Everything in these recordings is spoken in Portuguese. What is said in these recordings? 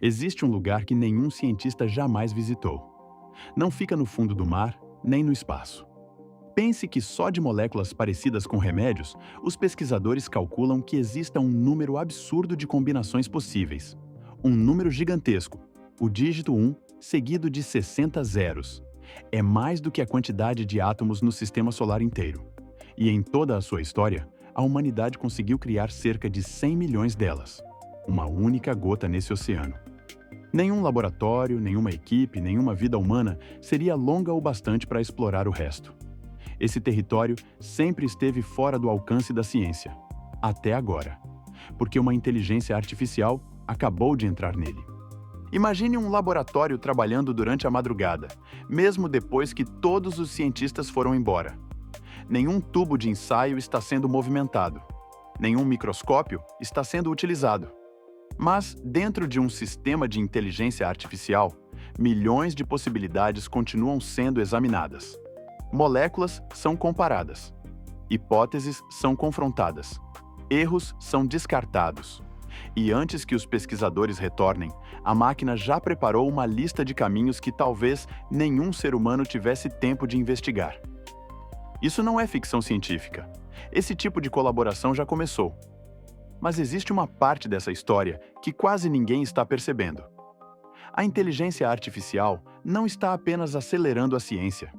Existe um lugar que nenhum cientista jamais visitou. Não fica no fundo do mar, nem no espaço. Pense que só de moléculas parecidas com remédios, os pesquisadores calculam que exista um número absurdo de combinações possíveis. Um número gigantesco, o dígito 1, seguido de 60 zeros. É mais do que a quantidade de átomos no sistema solar inteiro. E em toda a sua história, a humanidade conseguiu criar cerca de 100 milhões delas. Uma única gota nesse oceano. Nenhum laboratório, nenhuma equipe, nenhuma vida humana seria longa o bastante para explorar o resto. Esse território sempre esteve fora do alcance da ciência. Até agora. Porque uma inteligência artificial acabou de entrar nele. Imagine um laboratório trabalhando durante a madrugada, mesmo depois que todos os cientistas foram embora. Nenhum tubo de ensaio está sendo movimentado. Nenhum microscópio está sendo utilizado. Mas, dentro de um sistema de inteligência artificial, milhões de possibilidades continuam sendo examinadas. Moléculas são comparadas. Hipóteses são confrontadas. Erros são descartados. E antes que os pesquisadores retornem, a máquina já preparou uma lista de caminhos que talvez nenhum ser humano tivesse tempo de investigar. Isso não é ficção científica. Esse tipo de colaboração já começou. Mas existe uma parte dessa história que quase ninguém está percebendo. A inteligência artificial não está apenas acelerando a ciência.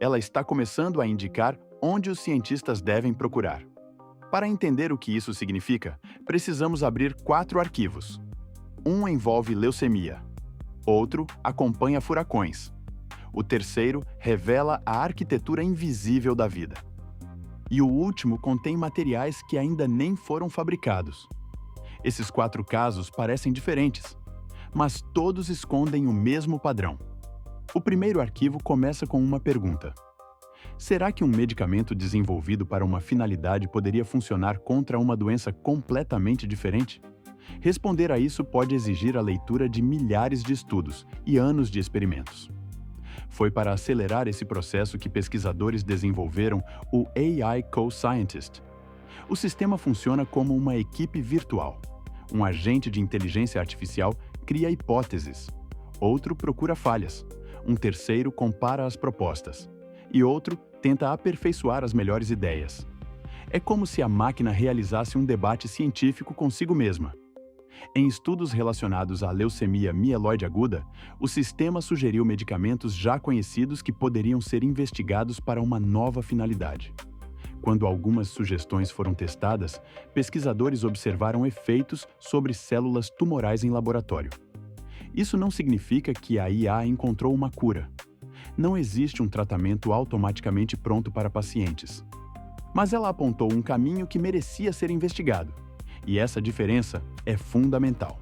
Ela está começando a indicar onde os cientistas devem procurar. Para entender o que isso significa, precisamos abrir 4 arquivos. Um envolve leucemia. Outro acompanha furacões. O terceiro revela a arquitetura invisível da vida. E o último contém materiais que ainda nem foram fabricados. Esses 4 casos parecem diferentes, mas todos escondem o mesmo padrão. O primeiro arquivo começa com uma pergunta. Será que um medicamento desenvolvido para uma finalidade poderia funcionar contra uma doença completamente diferente? Responder a isso pode exigir a leitura de milhares de estudos e anos de experimentos. Foi para acelerar esse processo que pesquisadores desenvolveram o AI Co-Scientist. O sistema funciona como uma equipe virtual. Um agente de inteligência artificial cria hipóteses. Outro procura falhas. Um terceiro compara as propostas. E outro tenta aperfeiçoar as melhores ideias. É como se a máquina realizasse um debate científico consigo mesma. Em estudos relacionados à leucemia mieloide aguda, o sistema sugeriu medicamentos já conhecidos que poderiam ser investigados para uma nova finalidade. Quando algumas sugestões foram testadas, pesquisadores observaram efeitos sobre células tumorais em laboratório. Isso não significa que a IA encontrou uma cura. Não existe um tratamento automaticamente pronto para pacientes. Mas ela apontou um caminho que merecia ser investigado. E essa diferença é fundamental.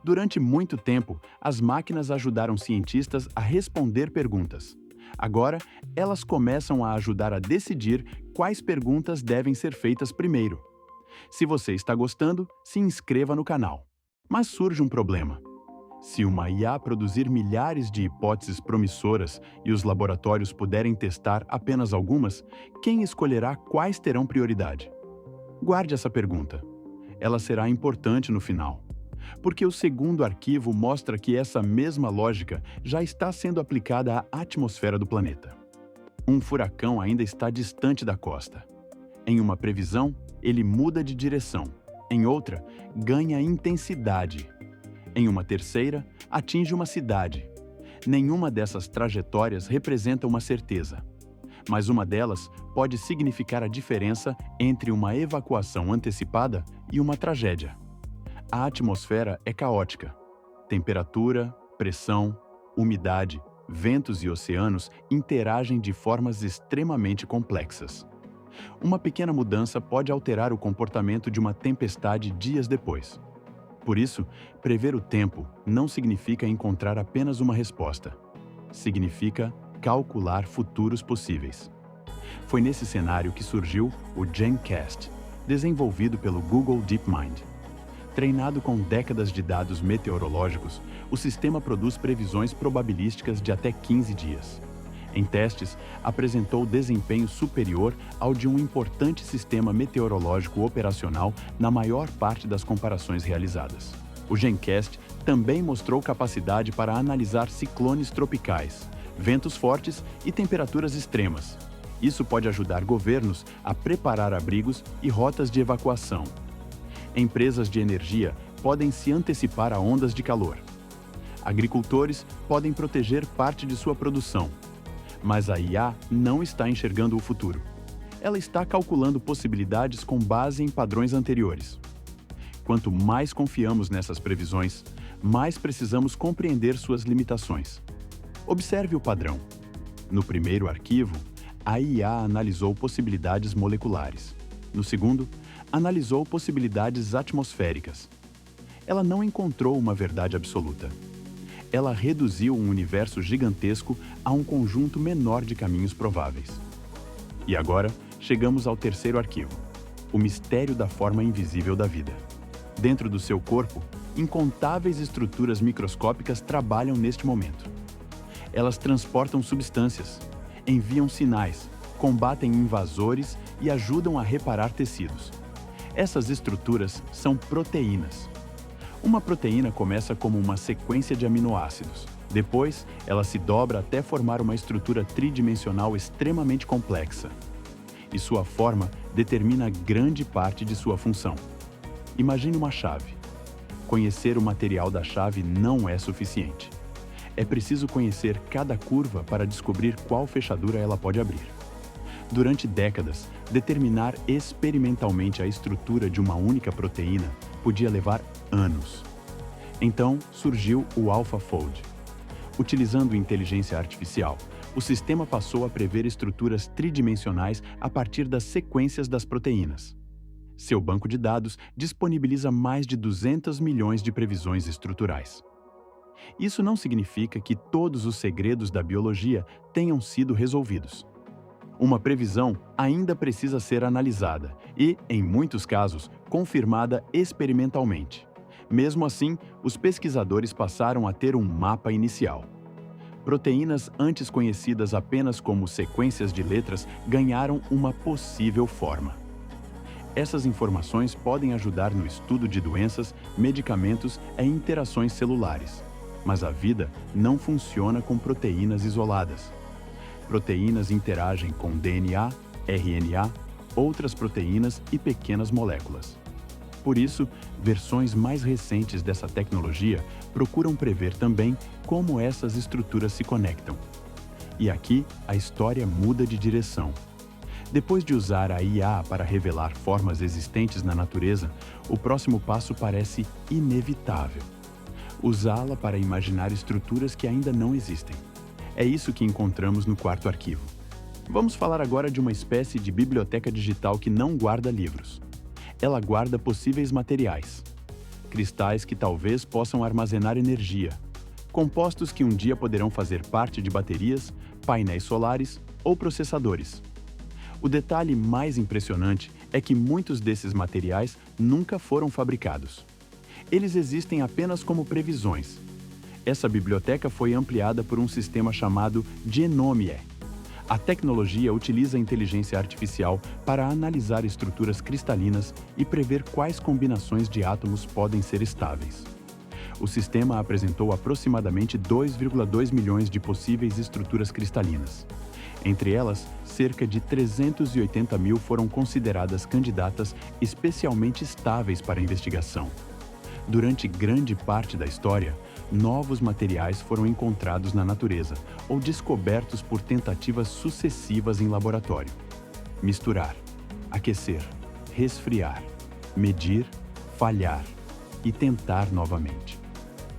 Durante muito tempo, as máquinas ajudaram cientistas a responder perguntas. Agora, elas começam a ajudar a decidir quais perguntas devem ser feitas primeiro. Se você está gostando, se inscreva no canal. Mas surge um problema. Se uma IA produzir milhares de hipóteses promissoras e os laboratórios puderem testar apenas algumas, quem escolherá quais terão prioridade? Guarde essa pergunta. Ela será importante no final, porque o segundo arquivo mostra que essa mesma lógica já está sendo aplicada à atmosfera do planeta. Um furacão ainda está distante da costa. Em uma previsão, ele muda de direção. Em outra, ganha intensidade. Em uma terceira, atinge uma cidade. Nenhuma dessas trajetórias representa uma certeza. Mas uma delas pode significar a diferença entre uma evacuação antecipada e uma tragédia. A atmosfera é caótica. Temperatura, pressão, umidade, ventos e oceanos interagem de formas extremamente complexas. Uma pequena mudança pode alterar o comportamento de uma tempestade dias depois. Por isso, prever o tempo não significa encontrar apenas uma resposta. Significa calcular futuros possíveis. Foi nesse cenário que surgiu o GenCast, desenvolvido pelo Google DeepMind. Treinado com décadas de dados meteorológicos, o sistema produz previsões probabilísticas de até 15 dias. Em testes, apresentou desempenho superior ao de um importante sistema meteorológico operacional na maior parte das comparações realizadas. O GenCast também mostrou capacidade para analisar ciclones tropicais, ventos fortes e temperaturas extremas. Isso pode ajudar governos a preparar abrigos e rotas de evacuação. Empresas de energia podem se antecipar a ondas de calor. Agricultores podem proteger parte de sua produção. Mas a IA não está enxergando o futuro. Ela está calculando possibilidades com base em padrões anteriores. Quanto mais confiamos nessas previsões, mais precisamos compreender suas limitações. Observe o padrão. No primeiro arquivo, a IA analisou possibilidades moleculares. No segundo, analisou possibilidades atmosféricas. Ela não encontrou uma verdade absoluta. Ela reduziu um universo gigantesco a um conjunto menor de caminhos prováveis. E agora, chegamos ao terceiro arquivo, o mistério da forma invisível da vida. Dentro do seu corpo, incontáveis estruturas microscópicas trabalham neste momento. Elas transportam substâncias, enviam sinais, combatem invasores e ajudam a reparar tecidos. Essas estruturas são proteínas. Uma proteína começa como uma sequência de aminoácidos. Depois, ela se dobra até formar uma estrutura tridimensional extremamente complexa. E sua forma determina grande parte de sua função. Imagine uma chave. Conhecer o material da chave não é suficiente. É preciso conhecer cada curva para descobrir qual fechadura ela pode abrir. Durante décadas, determinar experimentalmente a estrutura de uma única proteína podia levar anos. Então, surgiu o AlphaFold. Utilizando inteligência artificial, o sistema passou a prever estruturas tridimensionais a partir das sequências das proteínas. Seu banco de dados disponibiliza mais de 200 milhões de previsões estruturais. Isso não significa que todos os segredos da biologia tenham sido resolvidos. Uma previsão ainda precisa ser analisada e, em muitos casos, confirmada experimentalmente. Mesmo assim, os pesquisadores passaram a ter um mapa inicial. Proteínas antes conhecidas apenas como sequências de letras ganharam uma possível forma. Essas informações podem ajudar no estudo de doenças, medicamentos e interações celulares. Mas a vida não funciona com proteínas isoladas. Proteínas interagem com DNA, RNA, outras proteínas e pequenas moléculas. Por isso, versões mais recentes dessa tecnologia procuram prever também como essas estruturas se conectam. E aqui, a história muda de direção. Depois de usar a IA para revelar formas existentes na natureza, o próximo passo parece inevitável. Usá-la para imaginar estruturas que ainda não existem. É isso que encontramos no quarto arquivo. Vamos falar agora de uma espécie de biblioteca digital que não guarda livros. Ela guarda possíveis materiais. Cristais que talvez possam armazenar energia. Compostos que um dia poderão fazer parte de baterias, painéis solares ou processadores. O detalhe mais impressionante é que muitos desses materiais nunca foram fabricados. Eles existem apenas como previsões. Essa biblioteca foi ampliada por um sistema chamado Genomie. A tecnologia utiliza a inteligência artificial para analisar estruturas cristalinas e prever quais combinações de átomos podem ser estáveis. O sistema apresentou aproximadamente 2,2 milhões de possíveis estruturas cristalinas. Entre elas, cerca de 380 mil foram consideradas candidatas especialmente estáveis para investigação. Durante grande parte da história, novos materiais foram encontrados na natureza ou descobertos por tentativas sucessivas em laboratório. Misturar, aquecer, resfriar, medir, falhar e tentar novamente.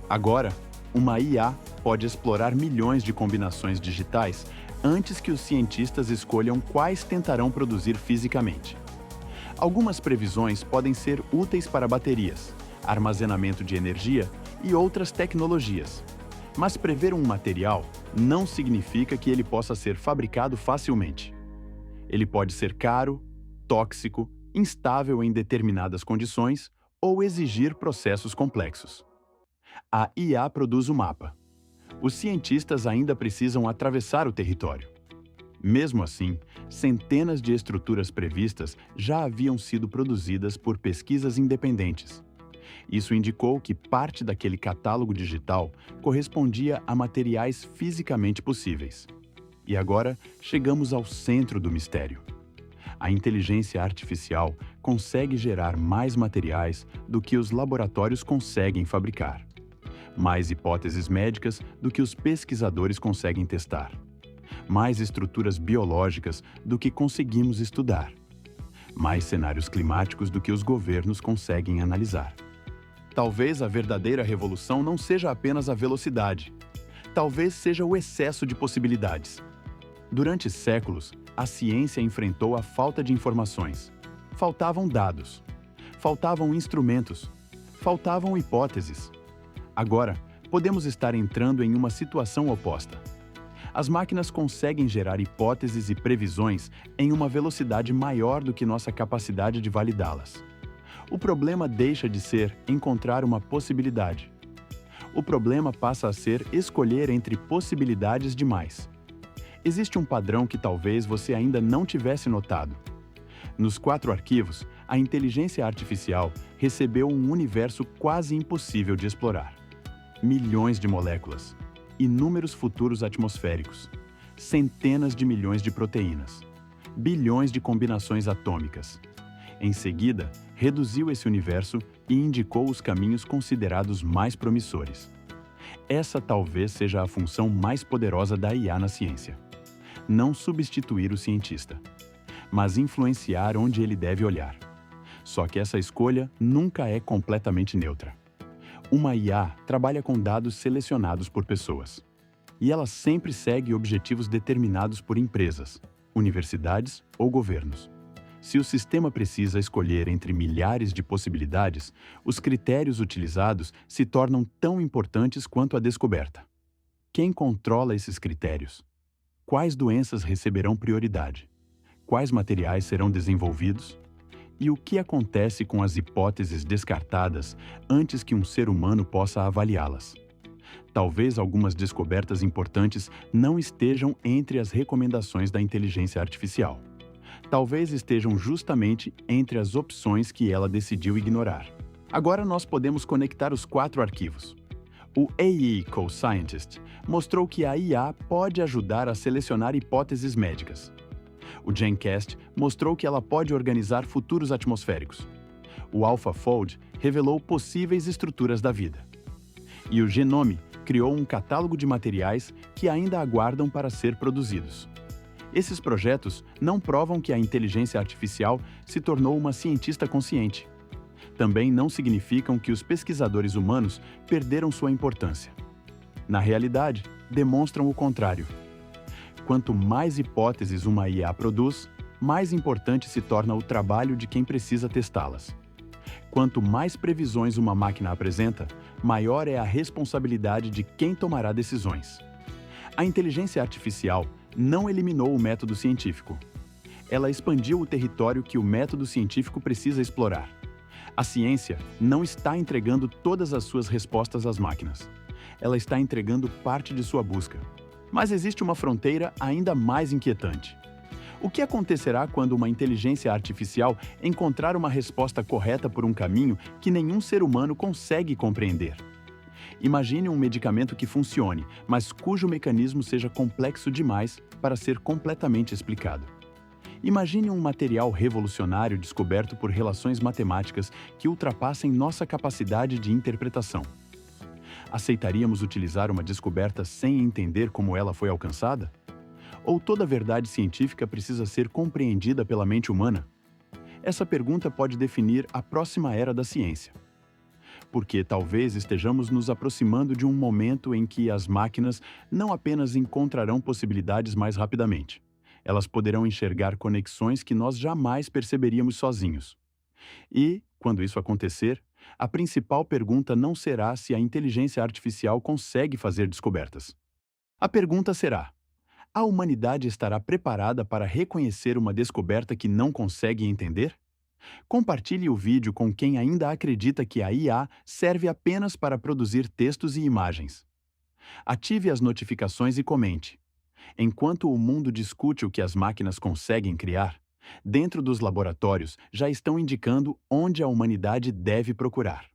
Agora, uma IA pode explorar milhões de combinações digitais antes que os cientistas escolham quais tentarão produzir fisicamente. Algumas previsões podem ser úteis para baterias, armazenamento de energia e outras tecnologias. Mas prever um material não significa que ele possa ser fabricado facilmente. Ele pode ser caro, tóxico, instável em determinadas condições ou exigir processos complexos. A IA produz o mapa. Os cientistas ainda precisam atravessar o território. Mesmo assim, centenas de estruturas previstas já haviam sido produzidas por pesquisas independentes. Isso indicou que parte daquele catálogo digital correspondia a materiais fisicamente possíveis. E agora chegamos ao centro do mistério. A inteligência artificial consegue gerar mais materiais do que os laboratórios conseguem fabricar, mais hipóteses médicas do que os pesquisadores conseguem testar, mais estruturas biológicas do que conseguimos estudar, mais cenários climáticos do que os governos conseguem analisar. Talvez a verdadeira revolução não seja apenas a velocidade. Talvez seja o excesso de possibilidades. Durante séculos, a ciência enfrentou a falta de informações. Faltavam dados. Faltavam instrumentos. Faltavam hipóteses. Agora, podemos estar entrando em uma situação oposta. As máquinas conseguem gerar hipóteses e previsões em uma velocidade maior do que nossa capacidade de validá-las. O problema deixa de ser encontrar uma possibilidade. O problema passa a ser escolher entre possibilidades demais. Existe um padrão que talvez você ainda não tivesse notado. Nos 4 arquivos, a inteligência artificial recebeu um universo quase impossível de explorar. Milhões de moléculas, inúmeros futuros atmosféricos, centenas de milhões de proteínas, bilhões de combinações atômicas. Em seguida, reduziu esse universo e indicou os caminhos considerados mais promissores. Essa talvez seja a função mais poderosa da IA na ciência. Não substituir o cientista, mas influenciar onde ele deve olhar. Só que essa escolha nunca é completamente neutra. Uma IA trabalha com dados selecionados por pessoas. E ela sempre segue objetivos determinados por empresas, universidades ou governos. Se o sistema precisa escolher entre milhares de possibilidades, os critérios utilizados se tornam tão importantes quanto a descoberta. Quem controla esses critérios? Quais doenças receberão prioridade? Quais materiais serão desenvolvidos? E o que acontece com as hipóteses descartadas antes que um ser humano possa avaliá-las? Talvez algumas descobertas importantes não estejam entre as recomendações da inteligência artificial. Talvez estejam justamente entre as opções que ela decidiu ignorar. Agora nós podemos conectar os 4 arquivos. O AI Co-Scientist mostrou que a IA pode ajudar a selecionar hipóteses médicas. O GenCast mostrou que ela pode organizar futuros atmosféricos. O AlphaFold revelou possíveis estruturas da vida. E o Genome criou um catálogo de materiais que ainda aguardam para ser produzidos. Esses projetos não provam que a inteligência artificial se tornou uma cientista consciente. Também não significam que os pesquisadores humanos perderam sua importância. Na realidade, demonstram o contrário. Quanto mais hipóteses uma IA produz, mais importante se torna o trabalho de quem precisa testá-las. Quanto mais previsões uma máquina apresenta, maior é a responsabilidade de quem tomará decisões. A inteligência artificial não eliminou o método científico. Ela expandiu o território que o método científico precisa explorar. A ciência não está entregando todas as suas respostas às máquinas. Ela está entregando parte de sua busca. Mas existe uma fronteira ainda mais inquietante. O que acontecerá quando uma inteligência artificial encontrar uma resposta correta por um caminho que nenhum ser humano consegue compreender? Imagine um medicamento que funcione, mas cujo mecanismo seja complexo demais para ser completamente explicado. Imagine um material revolucionário descoberto por relações matemáticas que ultrapassem nossa capacidade de interpretação. Aceitaríamos utilizar uma descoberta sem entender como ela foi alcançada? Ou toda verdade científica precisa ser compreendida pela mente humana? Essa pergunta pode definir a próxima era da ciência. Porque talvez estejamos nos aproximando de um momento em que as máquinas não apenas encontrarão possibilidades mais rapidamente, elas poderão enxergar conexões que nós jamais perceberíamos sozinhos. E, quando isso acontecer, a principal pergunta não será se a inteligência artificial consegue fazer descobertas. A pergunta será: a humanidade estará preparada para reconhecer uma descoberta que não consegue entender? Compartilhe o vídeo com quem ainda acredita que a IA serve apenas para produzir textos e imagens. Ative as notificações e comente. Enquanto o mundo discute o que as máquinas conseguem criar, dentro dos laboratórios já estão indicando onde a humanidade deve procurar.